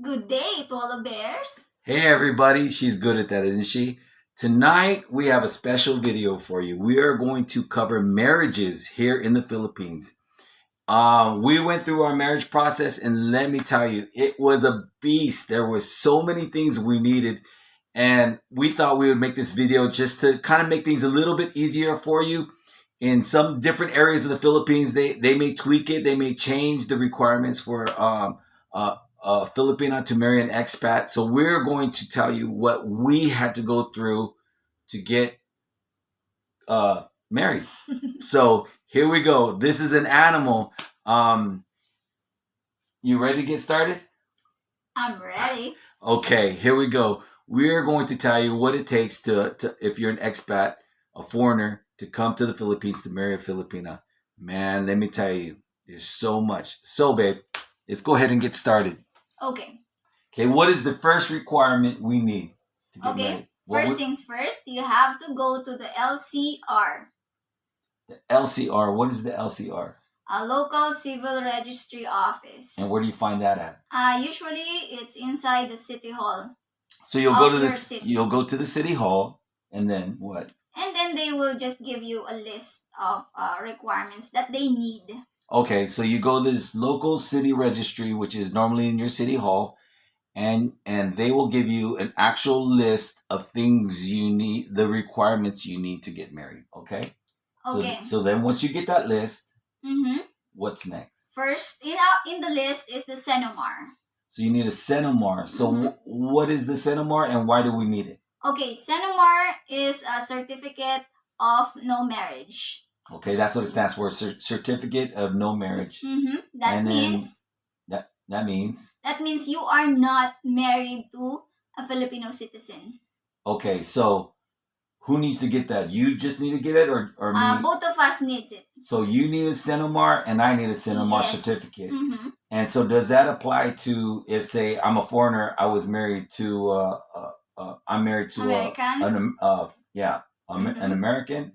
Good day to all the bears. Hey everybody, she's good at that, isn't she? Tonight we have a special video for you. We are going to cover marriages here in the Philippines. We went through our marriage process and let me tell you, it was a beast. There were so many things we needed and we thought we would make this video just to kind of make things a little bit easier for you. In some different areas of the Philippines, they may tweak it, they may change the requirements for Filipina to marry an expat. So we're going to tell you what we had to go through to get married. So here we go. This is an animal. You ready to get started? I'm ready. Okay, here we go. We're going to tell you what it takes to if you're an expat, a foreigner, to come to the Philippines to marry a Filipina. Man, let me tell you, there's so much. So, babe, let's go ahead and get started. Okay. Okay, what is the first requirement we need to get married? First things first, you have to go to the LCR. The LCR, what is the LCR? A local civil registry office. And where do you find that at? Usually it's inside the city hall. So you'll go to you'll go to the city hall, and then what? And then they will just give you a list of requirements that they need. Okay, so you go to this local city registry, which is normally in your city hall, and they will give you an actual list of things you need, the requirements you need to get married. Okay. Okay. So then once you get that list, what's next? First in the list is the Senomar. So you need a Senomar. So what is the Senomar and why do we need it? Okay, Senomar is a certificate of no marriage. Okay, that's what it stands for, certificate of no marriage. That means you are not married to a Filipino citizen. Okay, so who needs to get that? You just need to get it, or me? Both of us needs it. So you need a Senomar and I need a Senomar certificate. And so does that apply to if, say, I'm a foreigner, I was married to I'm married to American? an American?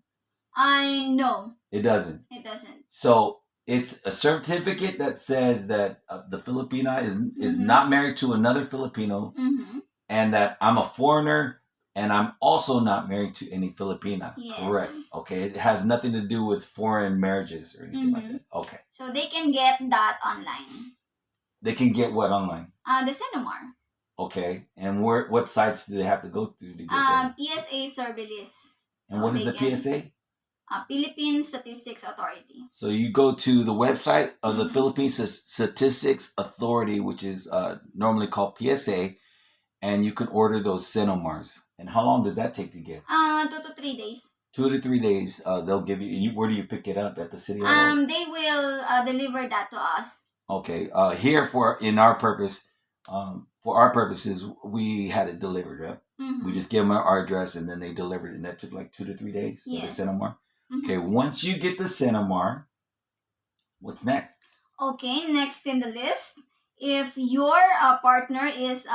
No. It doesn't. It doesn't. So it's a certificate that says that the Filipina is not married to another Filipino, and that I'm a foreigner and I'm also not married to any Filipina. Yes. Correct. Okay. It has nothing to do with foreign marriages or anything like that. Okay. So they can get that online. They can get what online? The Senomar. Okay. And what sites do they have to go through to get that? PSA survey list. And what is the PSA? Philippine Statistics Authority. So you go to the website of the Philippine Statistics Authority, which is normally called PSA, and you can order those Senomars. And how long does that take to get? 2 to 3 days. 2 to 3 days. They'll give you. Where do you pick it up at the city hall? They will deliver that to us. Okay. Here for our purposes, we had it delivered. Right? We just gave them our address, and then they delivered it, and that took like 2 to 3 days for the Senomar. Okay. Once you get the Senomar, what's next? Okay. Next in the list, if your partner is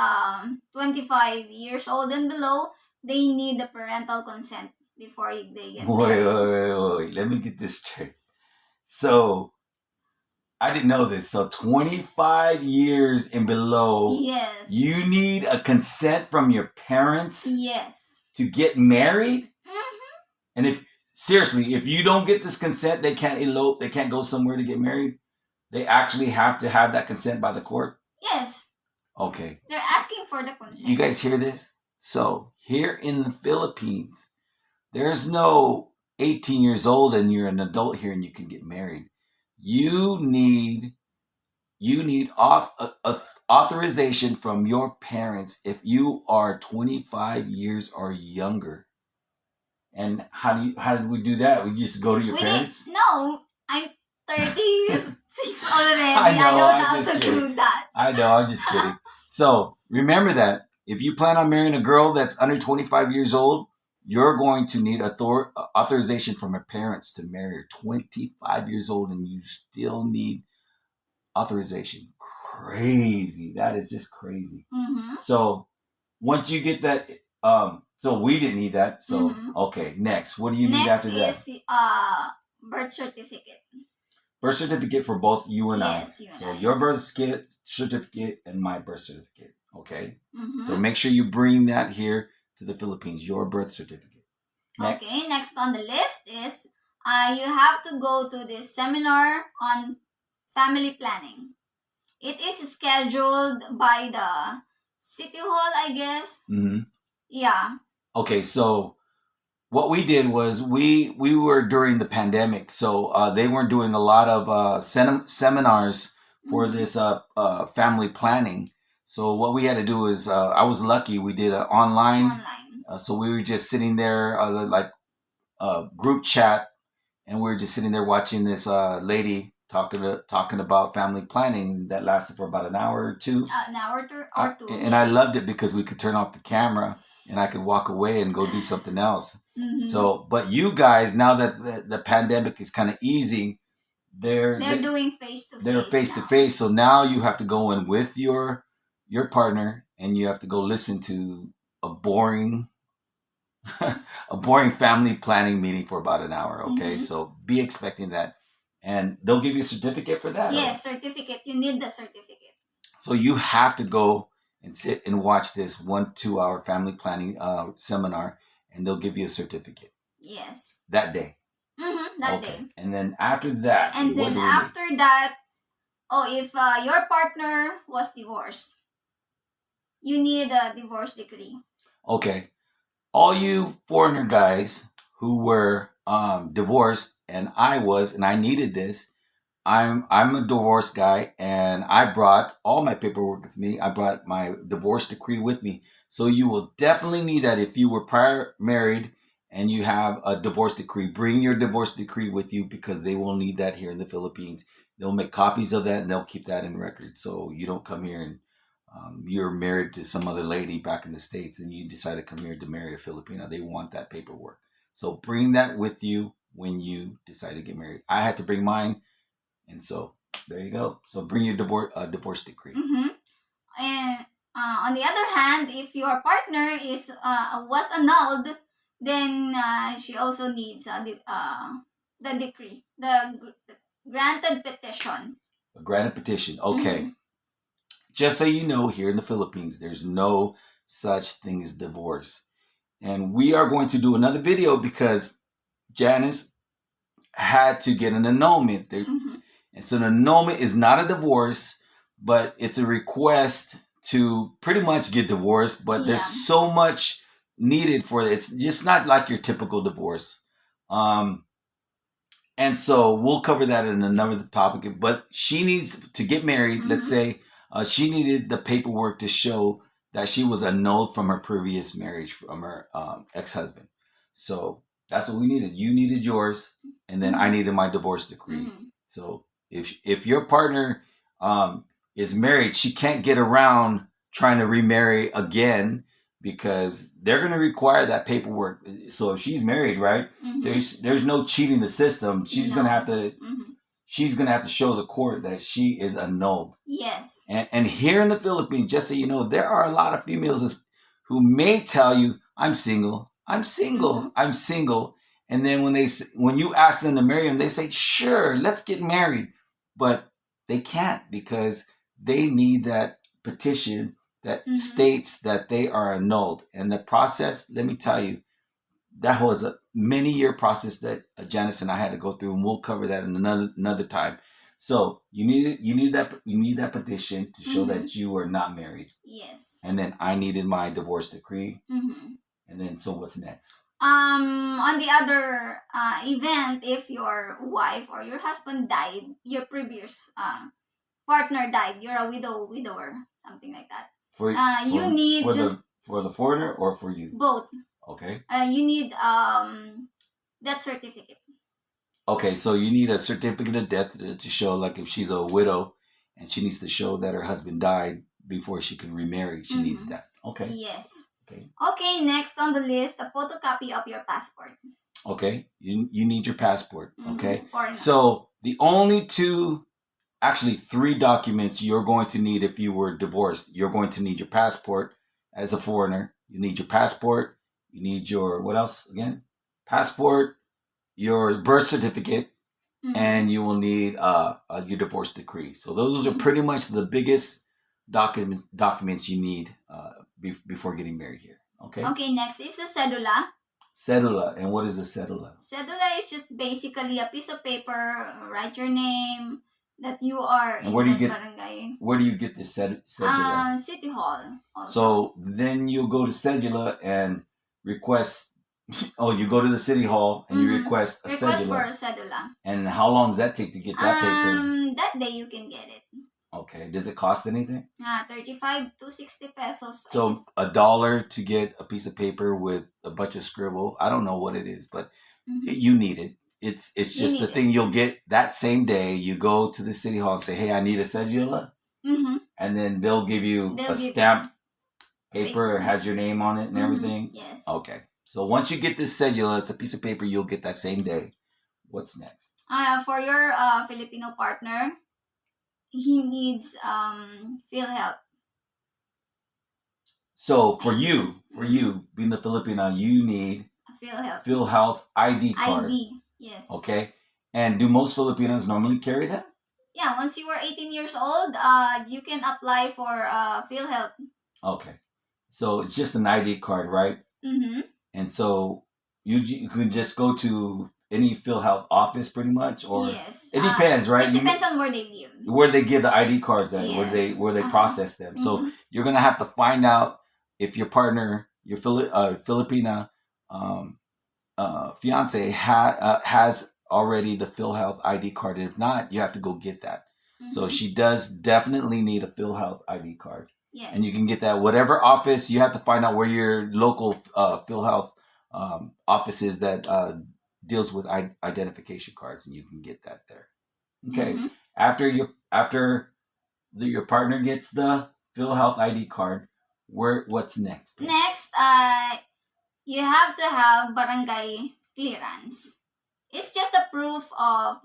25 years old and below, they need the parental consent before they get married. Wait. Let me get this straight. So, I didn't know this. So, 25 years and below, yes, you need a consent from your parents, yes, to get married? And if you don't get this consent, they can't elope, they can't go somewhere to get married? They actually have to have that consent by the court? Yes. Okay. They're asking for the consent. You guys hear this? So, here in the Philippines, there's no 18 years old and you're an adult here and you can get married. You need authorization from your parents if you are 25 years or younger. And how did we do that? We just go to your parents? No, I'm 36 already. I know how to do that. I know, I'm just kidding. So remember that if you plan on marrying a girl that's under 25 years old, you're going to need authorization from her parents to marry her. 25 years old and you still need authorization. Crazy. That is just crazy. So once you get that, so we didn't need that. So okay, next. What do you need after that? Next is birth certificate. birth certificate for both you and Yes, I. you and So I. your birth certificate and my birth certificate. Okay. Mm-hmm. So make sure you bring that here to the Philippines. Your birth certificate. Next. Okay. Next on the list is you have to go to this seminar on family planning. It is scheduled by the city hall, I guess. Mm-hmm. Yeah. Okay, so what we did was we were during the pandemic, so they weren't doing a lot of seminars for this family planning. So what we had to do is I was lucky we did an online. So we were just sitting there like group chat, and we were just sitting there watching this lady talking about family planning that lasted for about an hour or two. An hour or two. And I loved it because we could turn off the camera and I could walk away and go do something else. Mm-hmm. So, but you guys, now that the pandemic is kind of easing, they're doing face to face. They're face to face. So now you have to go in with your partner and you have to go listen to a boring a boring family planning meeting for about an hour. Okay, so be expecting that, and they'll give you a certificate for that. Yes, certificate. You need the certificate. So you have to go and sit and watch this 1-2 hour family planning seminar, and they'll give you a certificate. Yes. That day. That day. And then after that. And then after that, if your partner was divorced, you need a divorce decree. Okay. All you foreigner guys who were divorced, and I needed this. I'm a divorced guy, and I brought all my paperwork with me. I brought my divorce decree with me. So you will definitely need that if you were prior married and you have a divorce decree. Bring your divorce decree with you because they will need that here in the Philippines. They'll make copies of that and they'll keep that in record. So you don't come here and you're married to some other lady back in the States and you decide to come here to marry a Filipina. They want that paperwork. So bring that with you when you decide to get married. I had to bring mine. And so there you go. So bring your divorce decree. And on the other hand, if your partner was annulled, then she also needs the decree, the granted petition. A granted petition. Okay. Just so you know, here in the Philippines, there's no such thing as divorce. And we are going to do another video because Janice had to get an annulment. And so an annulment is not a divorce, but it's a request to pretty much get divorced. But there's so much needed for it. It's just not like your typical divorce. And so we'll cover that in another topic. But she needs to get married. Let's say she needed the paperwork to show that she was annulled from her previous marriage from her ex-husband. So that's what we needed. You needed yours, and then I needed my divorce decree. So if your partner is married, she can't get around trying to remarry again because they're going to require that paperwork. So if she's married, right, there's no cheating the system. She's going to have to she's going to have to show the court that she is annulled. Yes. And here in the Philippines, just so you know, there are a lot of females who may tell you, I'm single. I'm single. I'm single. And then when you ask them to marry them, they say, sure, let's get married. But they can't because they need that petition that states that they are annulled. And the process, let me tell you, that was a many-year process that Janice and I had to go through, and we'll cover that in another time. So you need that petition to show that you are not married. Yes. And then I needed my divorce decree. And then so what's next? On the other event, if your wife or your husband died, your previous partner died, you're a widower, something like that. You need for the foreigner or for you? Both. Okay. You need death certificate. Okay, so you need a certificate of death to show, like if she's a widow and she needs to show that her husband died before she can remarry, she needs that. Okay. Yes. Okay, next on the list, a photocopy of your passport. Okay, you need your passport. Okay. So the only actually 3 documents you're going to need if you were divorced. You're going to need your passport as a foreigner. You need your passport. You need your, what else again? Passport, your birth certificate, and you will need your divorce decree. So those are pretty much the biggest documents you need before getting married here. Okay. Okay, next is the cedula. Cedula. And what is a cedula? Cedula is just basically a piece of paper, write your name, that you are And in where do the you get barangay. Where do you get this cedula? City Hall. Also. So then you'll go to cedula and request. Oh, you go to the city hall and you request a request cedula. for a cedula. And how long does that take to get that paper? That day you can get it. Okay. Does it cost anything? 35 to 60 pesos. So $1 to get a piece of paper with a bunch of scribble. I don't know what it is, but you need it. It's just the thing you'll get that same day. You go to the city hall and say, "Hey, I need a cedula," and then they'll give you a stamped paper. It has your name on it and everything. Yes. Okay. So once you get this cedula, it's a piece of paper you'll get that same day. What's next? For your Filipino partner, he needs PhilHealth. So for you being the Filipina, you need PhilHealth. PhilHealth ID card. ID, yes. Okay. And do most Filipinos normally carry that? Yeah, once you are 18 years old, you can apply for PhilHealth. Okay. So it's just an ID card, right? And so you can just go to any PhilHealth office pretty much, or yes. It depends, right? It depends on where they live. Where they give the ID cards at, yes. where they process them. So you're gonna have to find out if your partner, your Filipina fiance has already the PhilHealth ID card. And if not, you have to go get that. So she does definitely need a PhilHealth ID card. Yes. And you can get that whatever office. You have to find out where your local PhilHealth office is that deals with identification cards, and you can get that there. Okay. After your partner gets the PhilHealth ID card, what's next? Next, you have to have barangay clearance. It's just a proof of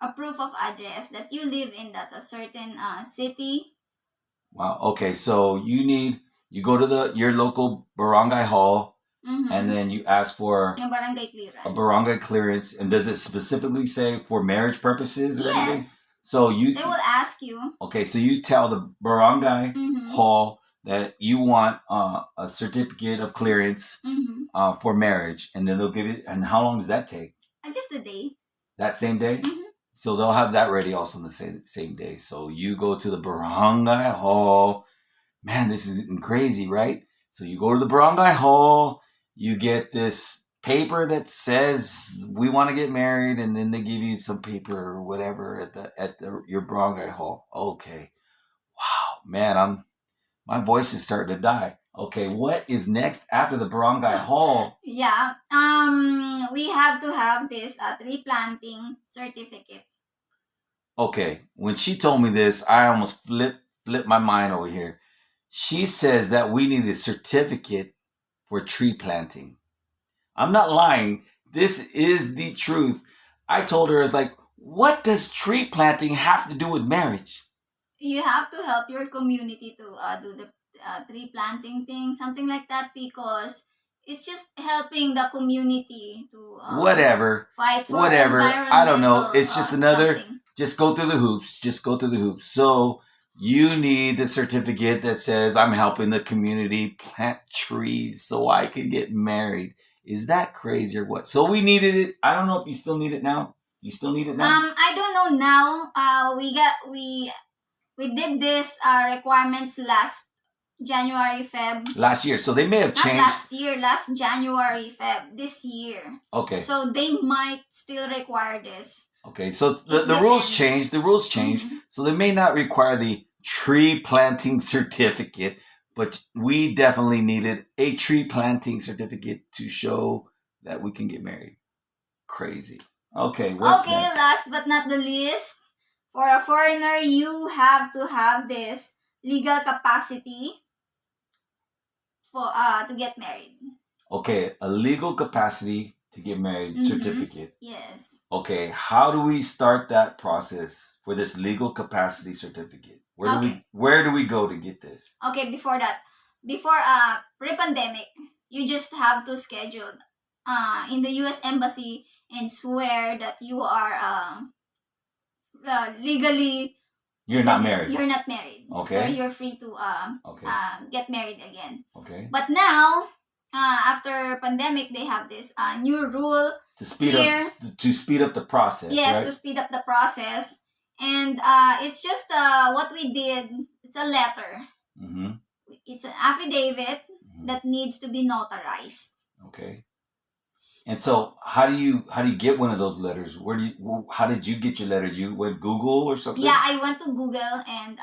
address that you live in that a certain city. Wow. Okay. So you go to your local barangay hall, and then you ask for a barangay clearance. A barangay clearance. And does it specifically say for marriage purposes or anything? Yes. So they will ask you. Okay. So you tell the barangay hall that you want a certificate of clearance for marriage, and then they'll give it. And how long does that take? Just a day. That same day? So they'll have that ready also on the same day. So you go to the barangay hall. Man, this is crazy, right? So you go to the barangay hall. You get this paper that says we want to get married, and then they give you some paper or whatever at your barangay hall. Okay. Wow, man, my voice is starting to die. Okay, what is next after the barangay hall? Yeah. We have to have this tree planting certificate. Okay, when she told me this, I almost flipped my mind over here. She says that we need a certificate for tree planting. I'm not lying. This is the truth. I told her, I was like, what does tree planting have to do with marriage? You have to help your community to do the tree planting thing, something like that, because it's just helping the community to fight for I don't know. It's just another. Something. Just go through the hoops. So you need the certificate that says I'm helping the community plant trees so I can get married. Is that crazy or what? So we needed it. I don't know if you still need it now. You still need it now? I don't know now. We did this requirements last January, Feb. Last year. So they may have changed. Not last year, last January, Feb, this year. Okay. So they might still require this. Okay. So the rules changed. The rules changed. So they may not require the tree planting certificate, but we definitely needed a tree planting certificate to show that we can get married. Crazy. Okay. What's next? Last but not the least, for a foreigner, you have to have this legal capacity for to get married. Okay, a legal capacity to get married certificate. Yes. Okay, how do we start that process for this legal capacity certificate? Where do we go to get this? Okay, before pre-pandemic, you just have to schedule in the US Embassy and swear that you are legally You're not married. You're not married. Okay. So you're free to Okay. get married again. Okay. But now, after pandemic, they have this new rule to speed up the process. Yes, right? to speed up the process, and it's just what we did. It's a letter. Mm-hmm. It's an affidavit Mm-hmm. that needs to be notarized. Okay. And so, how do you get one of those letters? How did you get your letter? You went Google or something? Yeah, I went to Google, and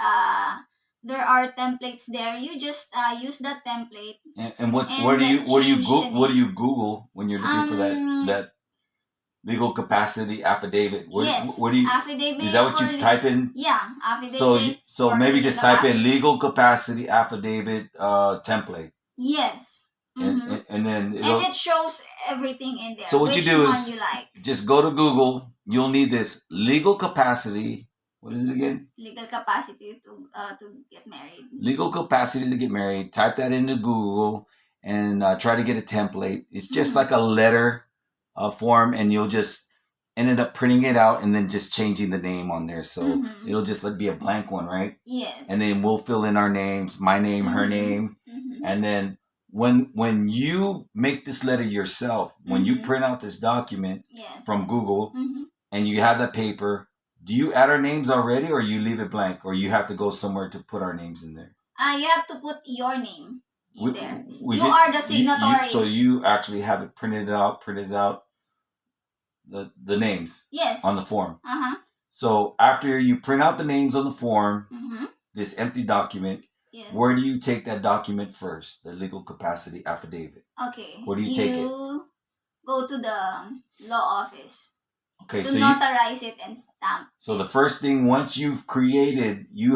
there are templates there. You just use that template. And what do you Google when you're looking for that legal capacity affidavit? Where do you affidavit? Is that what you type in? Yeah, affidavit. So maybe just type in legal capacity affidavit template. Yes. Mm-hmm. And then it shows everything in there. So what you do is just go to Google. You'll need this legal capacity. What is it again? Legal capacity to get married. Legal capacity to get married. Type that into Google and try to get a template. It's just like a letter form, and you'll just ended up printing it out and then just changing the name on there. So it'll just be a blank one, right? Yes. And then we'll fill in our names, my name, her name, and then when you make this letter yourself, when you print out this document from Google and you have that paper, do you add our names already, or you leave it blank, or you have to go somewhere to put our names in there? You have to put your name in there. You are the signatory. So you actually have it printed out the names on the form. So after you print out the names on the form, this empty document, where do you take that document first? The legal capacity affidavit. Okay. Where do you take it? You go to the law office. Okay, to so notarize it and stamp. So the first thing, once you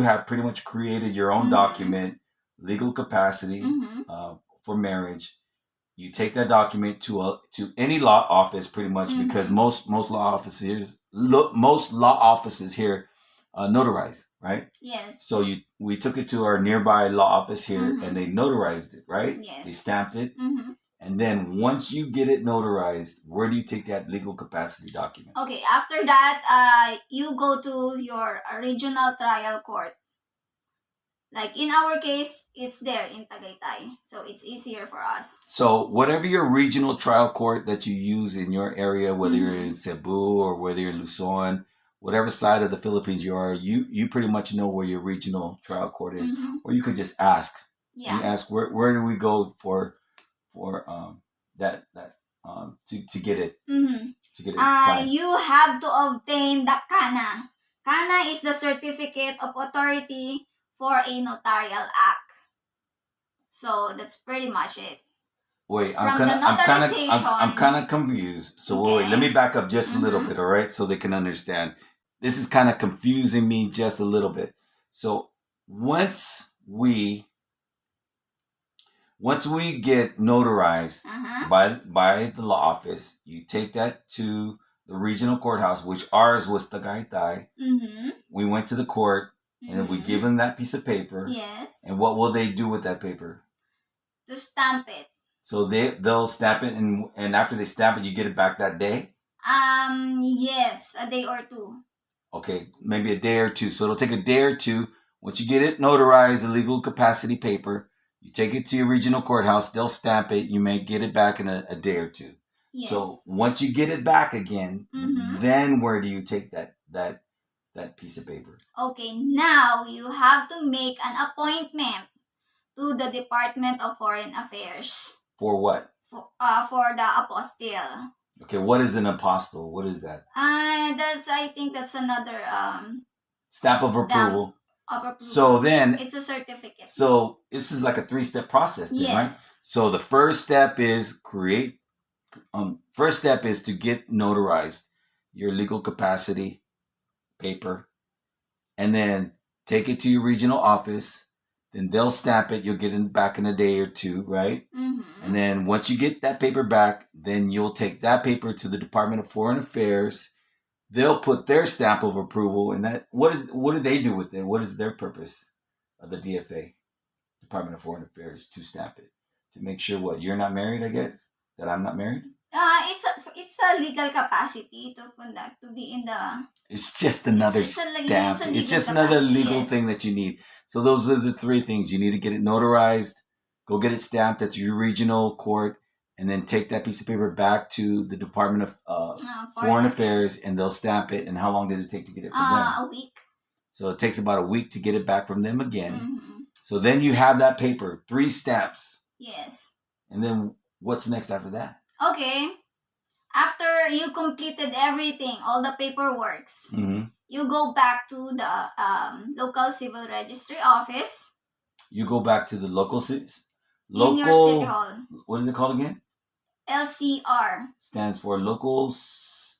have pretty much created your own document, legal capacity for marriage. You take that document to any law office, pretty much, because most law offices here notarize, right? Yes. So we took it to our nearby law office here, and they notarized it, right? Yes. They stamped it, and then once you get it notarized, where do you take that legal capacity document? Okay. After that, you go to your regional trial court. Like in our case, it's there in Tagaytay, so it's easier for us. So whatever your regional trial court that you use in your area, whether you're in Cebu or whether you're in Luzon, whatever side of the Philippines you are, you pretty much know where your regional trial court is, or you could just ask. Yeah. You ask where do we go for that to get it to get it signed. You have to obtain the CANA. CANA is the Certificate of Authority for a Notarial Act. So that's pretty much it. Wait, I'm kind of confused. So wait, let me back up just a little bit, all right, so they can understand. This is kind of confusing me just a little bit. So once we get notarized by the law office, you take that to the regional courthouse, which ours was Tagaytay. We went to the court, and then we give them that piece of paper. Yes. And what will they do with that paper? To stamp it. So they'll stamp it, and after they stamp it, you get it back that day? Yes, a day or two. Okay, maybe a day or two. So it'll take a day or two. Once you get it notarized, the legal capacity paper, you take it to your regional courthouse. They'll stamp it. You may get it back in a day or two. Yes. So once you get it back again, then where do you take that piece of paper? Okay, now you have to make an appointment to the Department of Foreign Affairs. For what? For the apostille. Okay, what is an apostille? What is that? I think that's another stamp of approval. So then it's a certificate. So this is like a 3-step process, then, right? Yes. So the first step is to get notarized your legal capacity paper, and then take it to your regional office. Then they'll stamp it. You'll get it back in a day or two, right? And then once you get that paper back, then you'll take that paper to the Department of Foreign Affairs. They'll put their stamp of approval, and that what do they do with it? What is their purpose of the DFA, Department of Foreign Affairs, to stamp it? To make sure what? You're not married, I guess? That I'm not married? it's a legal capacity to conduct, to be in the... It's just another stamp. It's just another legal thing that you need. So those are the three things. You need to get it notarized, go get it stamped at your regional court, and then take that piece of paper back to the Department of Foreign Affairs, and they'll stamp it. And how long did it take to get it from them? A week. So it takes about a week to get it back from them again. So then you have that paper, 3 stamps. Yes. And then what's next after that? Okay. After you completed everything, all the paperwork, you go back to the local civil registry office. You go back to the local in your city hall. What is it called again? LCR. Stands for local...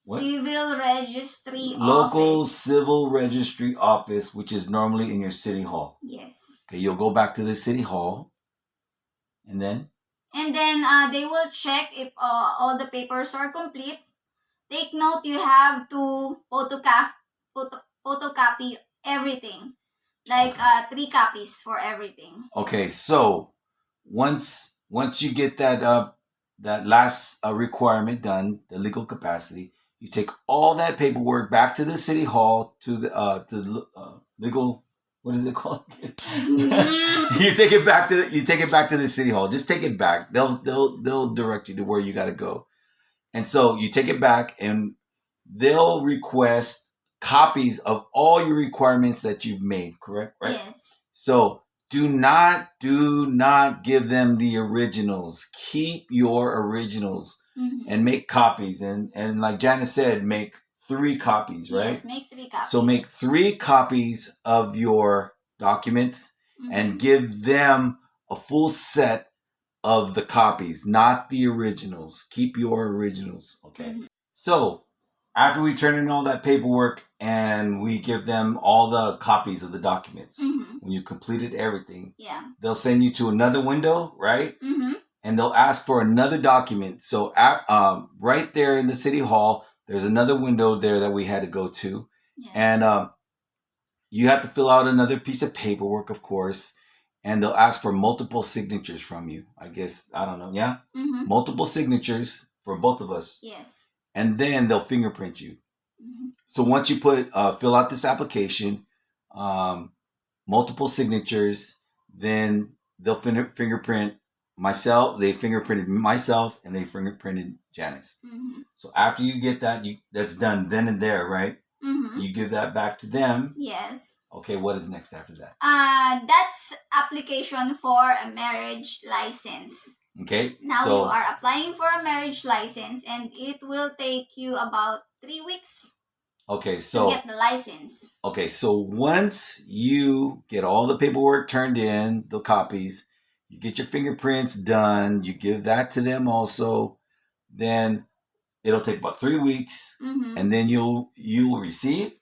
What? Civil Registry Local Office. Civil Registry Office, which is normally in your city hall. Yes. Okay, you'll go back to the city hall, and then? And then they will check if all the papers are complete. Take note, you have to photocopy everything. Like 3 copies for everything. Okay, so once you get that that last requirement done, the legal capacity, you take all that paperwork back to the city hall to the legal. What is it called? You take it back to the city hall. Just take it back. They'll direct you to where you got to go. And so you take it back, and they'll request copies of all your requirements that you've made. Correct? Right? Yes. So do not give them the originals. Keep your originals and make copies. And like Janice said, make 3 copies, right? Yes, make 3 copies. So make 3 copies of your documents and give them a full set of the copies, not the originals. Keep your originals, okay? So after we turn in all that paperwork and we give them all the copies of the documents, when you completed everything, they'll send you to another window, right? And they'll ask for another document. So right there in the city hall, there's another window there that we had to go to. And you have to fill out another piece of paperwork, of course. And they'll ask for multiple signatures from you. I guess, I don't know, yeah? Multiple signatures for both of us. Yes. And then they'll fingerprint you. So once you fill out this application, multiple signatures, then they'll fingerprint myself. They fingerprinted myself, and they fingerprinted Janice. So after you get that, that's done then and there, right? You give that back to them. Yes. Okay, what is next after that? That's application for a marriage license. Okay. Now you are applying for a marriage license, and it will take you about 3 weeks. Okay, so to get the license. Okay, so once you get all the paperwork turned in, the copies, you get your fingerprints done, you give that to them also, then it'll take about 3 weeks, and then you'll receive.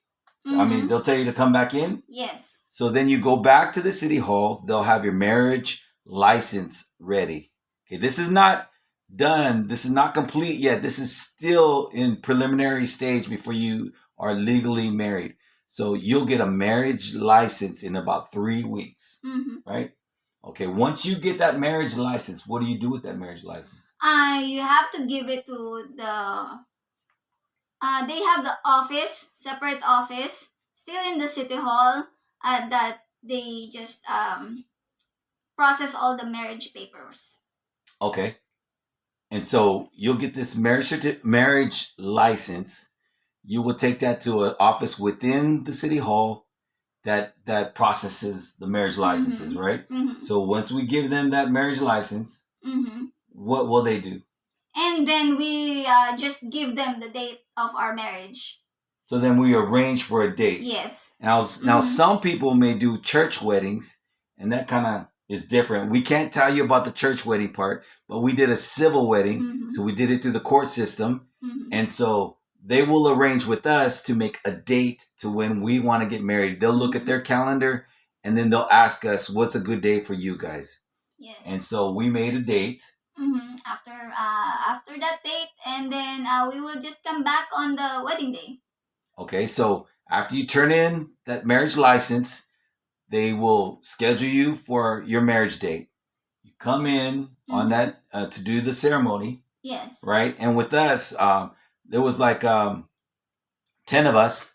I mean, they'll tell you to come back in. Yes. So then you go back to the city hall. They'll have your marriage license ready. Okay, this is not done. This is not complete yet. This is still in preliminary stage before you are legally married. So you'll get a marriage license in about 3 weeks, right? Okay, once you get that marriage license, what do you do with that marriage license? You have to give it to the... they have the office, separate office, still in the city hall, that they just process all the marriage papers. Okay. And so you'll get this marriage license. You will take that to an office within the city hall that processes the marriage licenses, right? So once we give them that marriage license, what will they do? And then we just give them the date of our marriage. So then we arrange for a date. Yes. Now some people may do church weddings, and that kind of is different. We can't tell you about the church wedding part, but we did a civil wedding. So we did it through the court system. And so they will arrange with us to make a date to when we want to get married. They'll look at their calendar, and then they'll ask us, what's a good day for you guys? Yes. And so we made a date. After that date, and then we will just come back on the wedding day. Okay, so after you turn in that marriage license, they will schedule you for your marriage date. You come in on that to do the ceremony. Yes. right? And with us, there was like 10 of us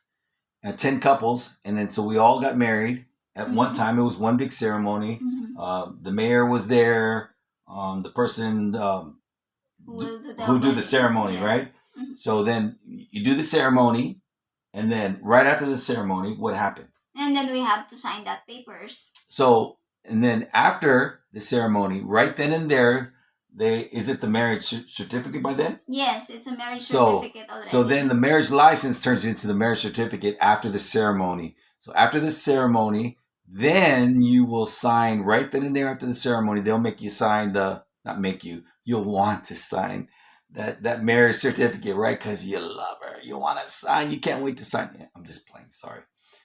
and 10 couples, and then so we all got married at one time. It was one big ceremony. The mayor was there. The person who do the ceremony, yes. Right? So then you do the ceremony, and then right after the ceremony, what happened? And then we have to sign that papers. So, and then after the ceremony, right then and there, is it the marriage certificate by then? Yes, it's a marriage certificate already. So then the marriage license turns into the marriage certificate after the ceremony. So after the ceremony, then you will sign right then and there after the ceremony. They'll make you sign you'll want to sign that marriage certificate, right? Because you love her. You want to sign. You can't wait to sign. Yeah, I'm just playing. Sorry.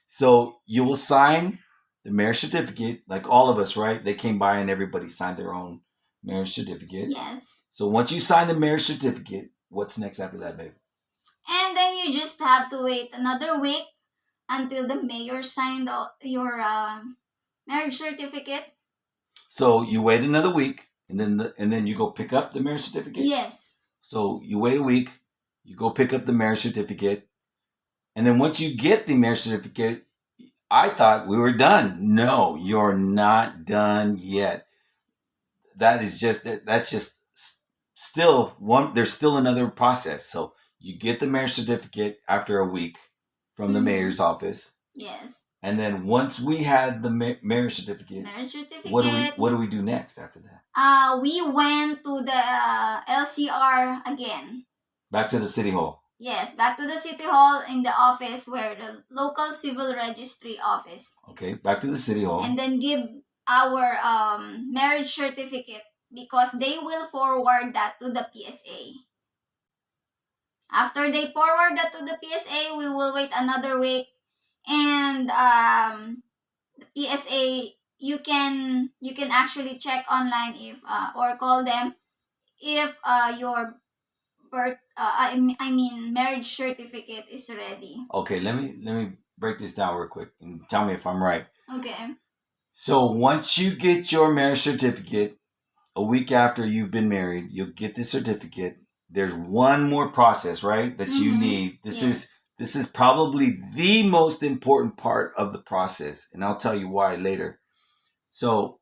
So you will sign the marriage certificate, like all of us, right? They came by and everybody signed their own marriage certificate. Yes. So once you sign the marriage certificate, what's next after that, babe? And then you just have to wait another week until the mayor signed your marriage certificate. So you wait another week, and then you go pick up the marriage certificate? Yes. So you wait a week, you go pick up the marriage certificate, and then once you get the marriage certificate, I thought we were done. No, you're not done yet. That's just still one. There's still another process. So you get the marriage certificate after a week from the mayor's office. Yes. And then once we had the marriage certificate, what do we do next after that? We went to the LCR again. Back to the city hall. Yes, back to the city hall in the office where the local civil registry office. Okay, back to the city hall. And then give our marriage certificate because they will forward that to the PSA. After they forward that to the PSA, we will wait another week. And the PSA, you can actually check online if or call them if your marriage certificate is ready. Okay, let me break this down real quick and tell me if I'm right. Okay. So once you get your marriage certificate, a week after you've been married, you'll get the certificate. There's one more process, right, that you need. This is probably the most important part of the process, and I'll tell you why later. So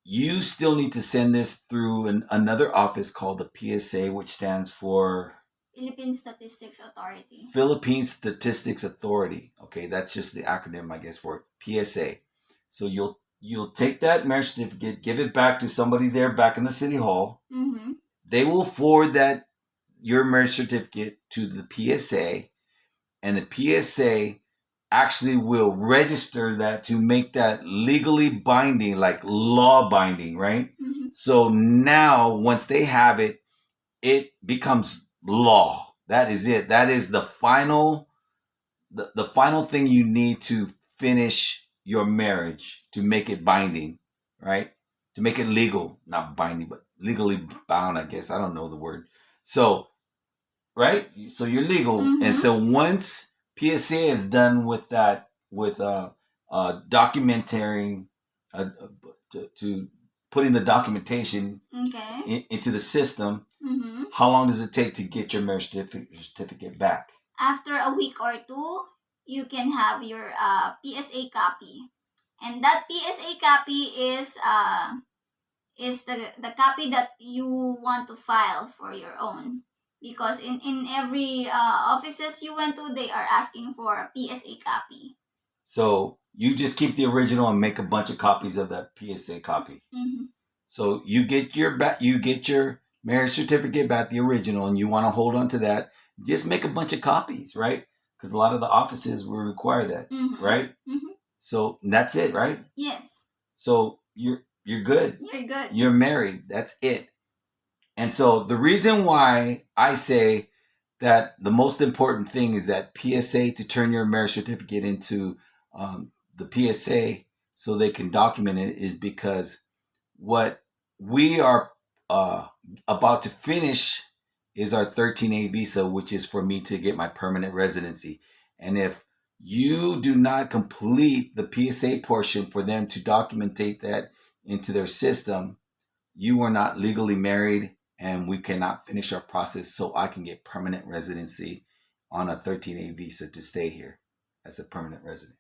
you still need to send this through another office called the PSA, which stands for Philippine Statistics Authority. Philippine Statistics Authority. Okay, that's just the acronym, I guess, for it. PSA. So you'll take that marriage certificate, give it back to somebody there back in the city hall. They will forward your marriage certificate to the PSA, and the PSA actually will register that to make that legally binding, like law binding, right? So now once they have it, it becomes law. That is it. That is the final thing you need to finish your marriage, to make it binding, right? To make it legal, not binding, but legally bound, I guess. I don't know the word. So, right? So you're legal. And so once PSA is done with that, with documenting, to putting the documentation into the system, how long does it take to get your marriage certificate back? After a week or two, you can have your PSA copy. And that PSA copy is the copy that you want to file for your own. Because in every offices you went to, they are asking for a PSA copy. So you just keep the original and make a bunch of copies of that PSA copy. So you get your marriage certificate back, the original, and you want to hold on to that. Just make a bunch of copies, right? Because a lot of the offices will require that, right? So that's it, right? Yes. So you're good. You're good. You're married. That's it. And so the reason why I say that the most important thing is that PSA, to turn your marriage certificate into the PSA so they can document it, is because what we are about to finish is our 13A visa, which is for me to get my permanent residency. And if you do not complete the PSA portion for them to documentate that into their system, you are not legally married, and we cannot finish our process so I can get permanent residency on a 13A visa to stay here as a permanent resident.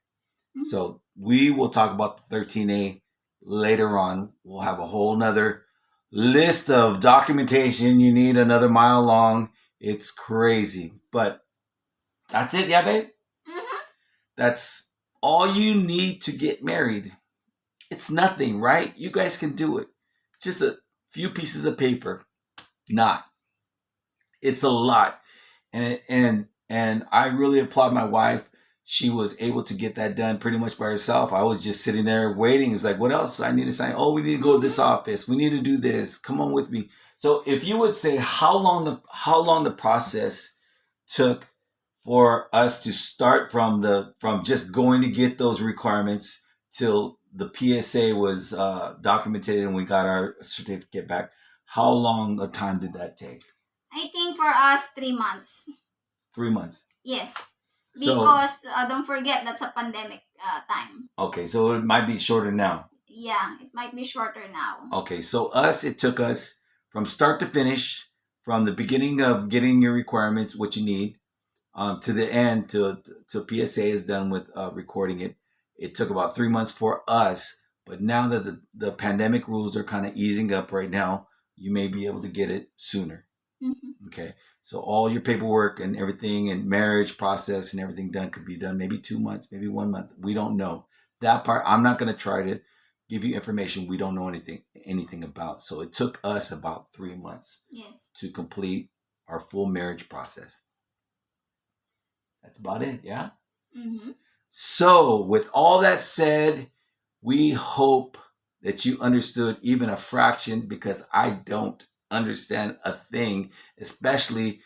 So we will talk about the 13A later on. We'll have a whole nother list of documentation you need, another mile long. It's crazy. But that's it, yeah, babe? Mm-hmm. That's all you need to get married. It's nothing, right? You guys can do it. Just a few pieces of paper. Not. It's a lot. And I really applaud my wife. She was able to get that done pretty much by herself. I was just sitting there waiting. It's like, what else I need to sign? Oh, we need to go to this office. We need to do this. Come on with me. So if you would say how long the process took for us to start from just going to get those requirements till the PSA was documented and we got our certificate back, how long a time did that take? I think for us, 3 months. 3 months. Yes. So, Because don't forget that's a pandemic time. Okay, so it might be shorter now. Yeah, it might be shorter now. Okay, so it took us from start to finish, from the beginning of getting your requirements, what you need, to the end, to PSA is done with recording it. It took about 3 months for us, but now that the pandemic rules are kind of easing up right now, you may be able to get it sooner. Mm-hmm. Okay, so all your paperwork and everything and marriage process and everything done could be done maybe 2 months, maybe 1 month. We don't know that part. I'm not going to try to give you information we don't know anything about. So it took us about 3 months to complete our full marriage process. That's about it, yeah? Mm-hmm. So with all that said, we hope that you understood even a fraction, because I don't understand a thing, especially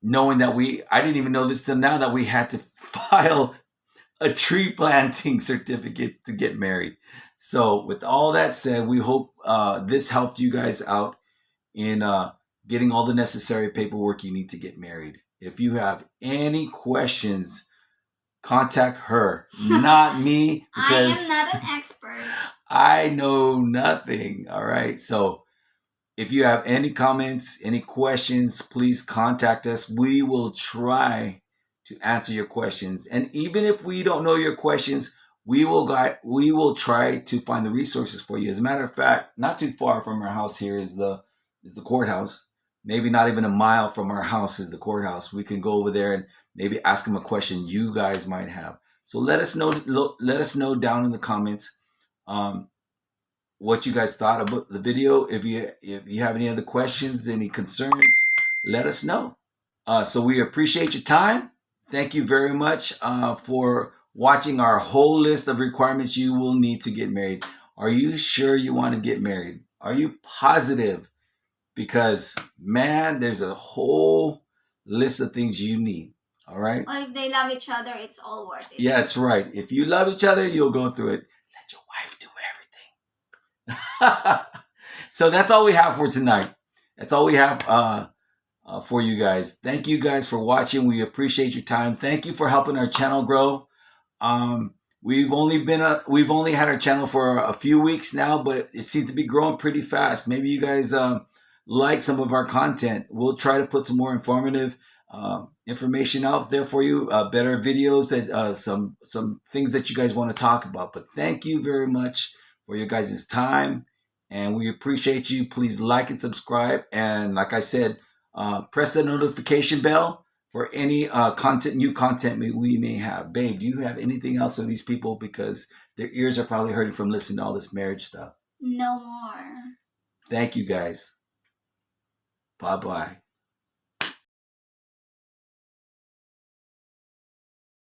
knowing that I didn't even know this till now, that we had to file a tree planting certificate to get married. So with all that said, we hope this helped you guys out in getting all the necessary paperwork you need to get married. If you have any questions, contact her, not me, because I am not an expert. I know nothing. All right. So if you have any comments, any questions, please contact us. We will try to answer your questions. And even if we don't know your questions, we will try to find the resources for you. As a matter of fact, not too far from our house here is the courthouse. Maybe not even a mile from our house is the courthouse. We can go over there and maybe ask them a question you guys might have. So let us know down in the comments what you guys thought about the video. If you have any other questions, any concerns, let us know. So we appreciate your time. Thank you very much for watching our whole list of requirements you will need to get married. Are you sure you want to get married? Are you positive? Because, man, there's a whole list of things you need. All right? Well, if they love each other, it's all worth it. Yeah, that's right. If you love each other, you'll go through it. Let your wife do everything. So that's all we have for tonight. That's all we have for you guys. Thank you guys for watching. We appreciate your time. Thank you for helping our channel grow. We've only had our channel for a few weeks now, but it seems to be growing pretty fast. Maybe you guys like some of our content. We'll try to put some more informative information out there for you, better videos, that some things that you guys want to talk about. But thank you very much for your guys' time, and we appreciate you. Please like and subscribe, and like I said, press the notification bell for any new content we may have. Babe, do you have anything else for these people, because their ears are probably hurting from listening to all this marriage stuff? No more. Thank you guys. Bye-bye.